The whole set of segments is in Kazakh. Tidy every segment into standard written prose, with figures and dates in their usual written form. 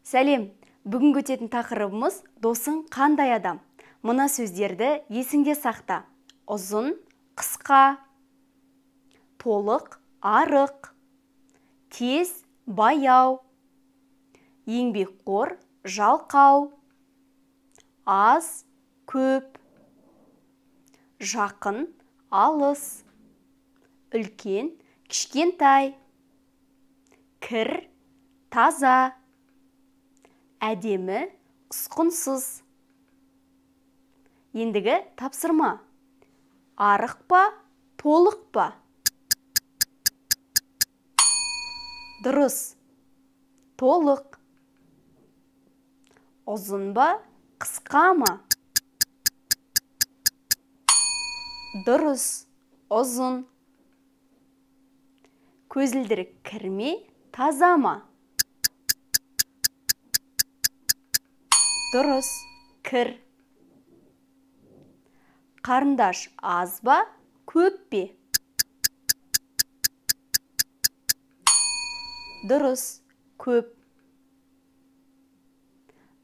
Сәлем, бүгін өтетін тақырыбымыз досың қандай адам? Мына сөздерді есіңде сақта. Ұзын, қысқа, толық, арық, тез, баяу, еңбекқор, жалқау, аз, көп, жақын, алыс, үлкен, кішкентай, кір, таза, әдемі, ұсқынсыз. Ендігі тапсырма. Арық па, толық па? Дұрыс. Толық. Ұзын ба, қысқа ма? Дұрыс. Ұзын. Көзілдірік кір ме, таза ма? Дұрыс. Кір. Қарындаш аз ба, көп пе? Дұрыс. Көп.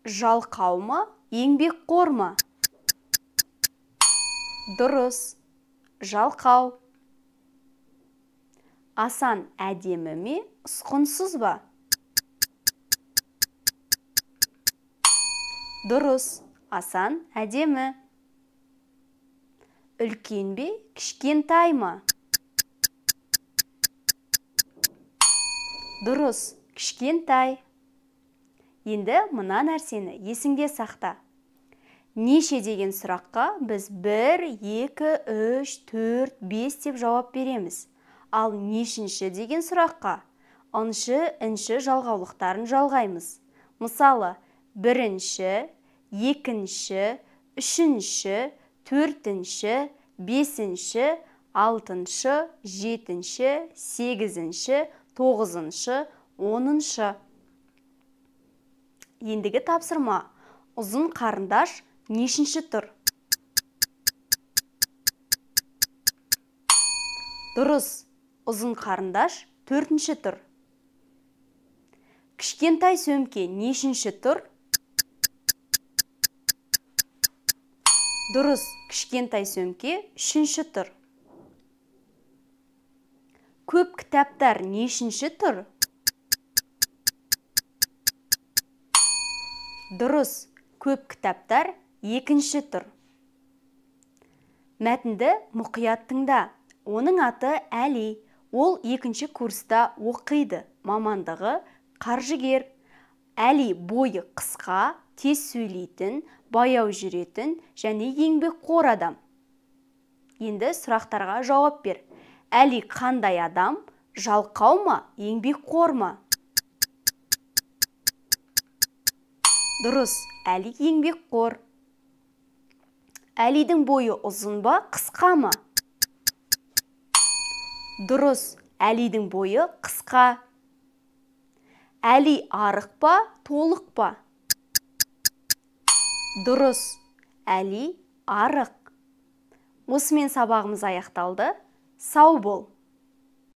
Жалқау ма, еңбекқор ма? Дұрыс. Жалқау. Асан әдемі ме, ұсқынсыз ба? Дұрыс. Асан әдемі. Үлкен бе, кішкентай ма? Дұрыс. Кішкентай. Енді мына нәрсені есіңде сақта. Неше деген сұраққа біз 1, 2, 3, 4, 5 деп жауап береміз. Ал нешінші деген сұраққа ыншы, інші жалғаулықтарын жалғаймыз. Мысалы, 1-ші, 2-ші, 3-ші, 4-ші, 5-ші, 6-ші, 7-ші, 8-ші, 9-ші, 10-ші. Ендігі тапсырма. Ұзын қарындаш нешінші тұр? Дұрыс. Ұзын қарындаш 4-ші тұр. Кішкентай сөмке нешінші тұр? Дұрыс. Кішкентай сөмке 3-ші тұр. Көп кітаптар нешінші тұр? Дұрыс. Көп кітаптар 2-ші тұр. Мәтінді мұқият тыңда. Оның аты Әли. Ол 2-ші курста оқиды. Мамандығы қаржыгер. Әли бойы қысқа, тез сөйлейтін, баяу жүретін және еңбекқор адам. Енді сұрақтарға жауап бер. Әли қандай адам? Жалқау ма, еңбекқор ма? Дұрыс. Әли еңбекқор. Әлидің бойы ұзын ба, қысқа ма? Дұрыс. Әлидің бойы қысқа. Әли арық па, толық па? Дұрыс. Әли арық. Осымен сабағымыз аяқталды. Сау бол.